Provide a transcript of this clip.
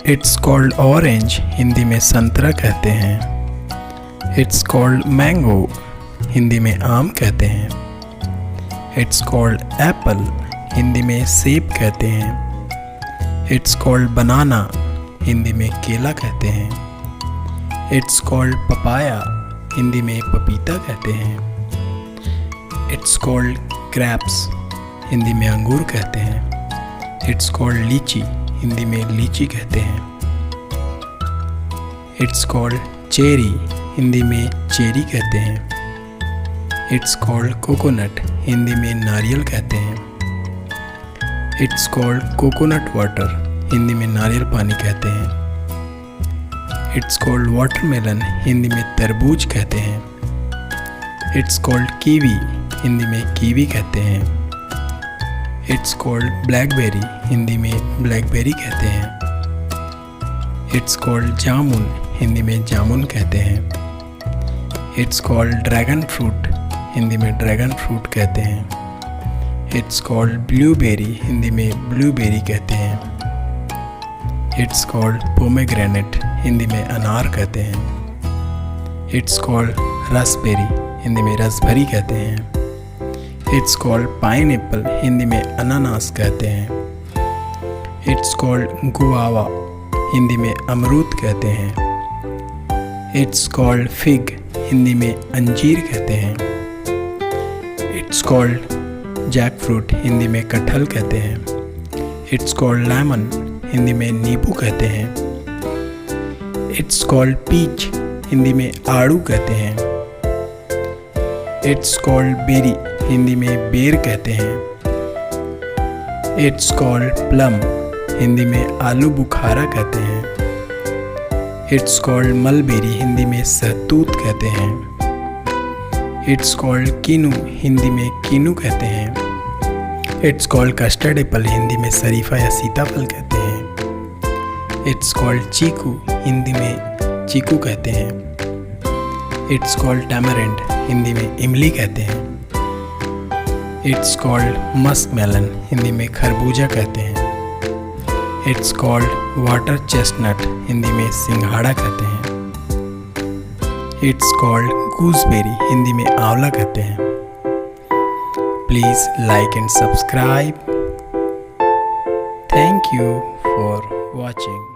It's called orange, Hindi में संतरा कहते हैं। इट्स कॉल्ड मैंगो, हिंदी में आम कहते हैं। इट्स कॉल्ड एप्पल, हिंदी में सेब कहते हैं। इट्स कॉल्ड बनाना, हिंदी में केला कहते हैं। इट्स कॉल्ड पपाया, हिंदी में पपीता कहते हैं। इट्स कॉल्ड ग्रेप्स, हिंदी में अंगूर कहते हैं। इट्स कॉल्ड लीची, हिंदी में लीची कहते हैं। इट्स कॉल्ड चेरी, हिंदी में चेरी कहते हैं। इट्स कॉल्ड कोकोनट, हिंदी में नारियल कहते हैं। It's called coconut water, Hindi में नारियल पानी कहते हैं। इट्स कॉल्ड वाटरमेलन, हिंदी में तरबूज कहते हैं। इट्स कॉल्ड कीवी, हिंदी में कीवी कहते हैं। इट्स कॉल्ड ब्लैकबेरी, हिंदी में ब्लैकबेरी कहते हैं। इट्स कॉल्ड जामुन, हिंदी में जामुन कहते हैं। It's called dragon fruit, Hindi में ड्रैगन फ्रूट कहते हैं। इट्स कॉल्ड ब्लूबेरी, हिंदी में ब्लूबेरी कहते हैं। इट्स कॉल्ड पोमेग्रेनेट, हिंदी में अनार कहते हैं। इट्स कॉल्ड रास्पबेरी, हिंदी में रसभरी कहते हैं। इट्स कॉल्ड पाइनएप्पल, हिंदी में अनानास कहते हैं। इट्स कॉल्ड गुआवा, हिंदी में अमरूद कहते हैं। इट्स कॉल्ड फिग, हिंदी में अंजीर कहते हैं। It's called jack fruit, Hindi में कटहल कहते हैं। इट्स कॉल्ड लेमन, हिंदी में नींबू कहते हैं। इट्स कॉल्ड पीच, हिंदी में आड़ू कहते हैं। इट्स कॉल्ड बेरी, हिंदी में बेर कहते हैं। इट्स कॉल्ड प्लम, हिंदी में आलू बुखारा कहते हैं। इट्स कॉल्ड मलबेरी, हिंदी में सहतूत कहते हैं। इट्स कॉल्ड कीनू, हिंदी में कीनू कहते हैं। It's called custard Apple, Hindi में शरीफा या सीताफल कहते हैं। इट्स कॉल्ड चीकू, हिंदी में चीकू कहते हैं। इट्स कॉल्ड टैमरिंड, हिंदी में इमली कहते हैं। इट्स कॉल्ड मस्कमेलन, हिंदी में खरबूजा कहते हैं। It's called water chestnut, Hindi में सिंघाड़ा कहते हैं। इट्स कॉल्ड गूसबेरी, हिंदी में आंवला कहते हैं। Please like and subscribe. Thank you for watching.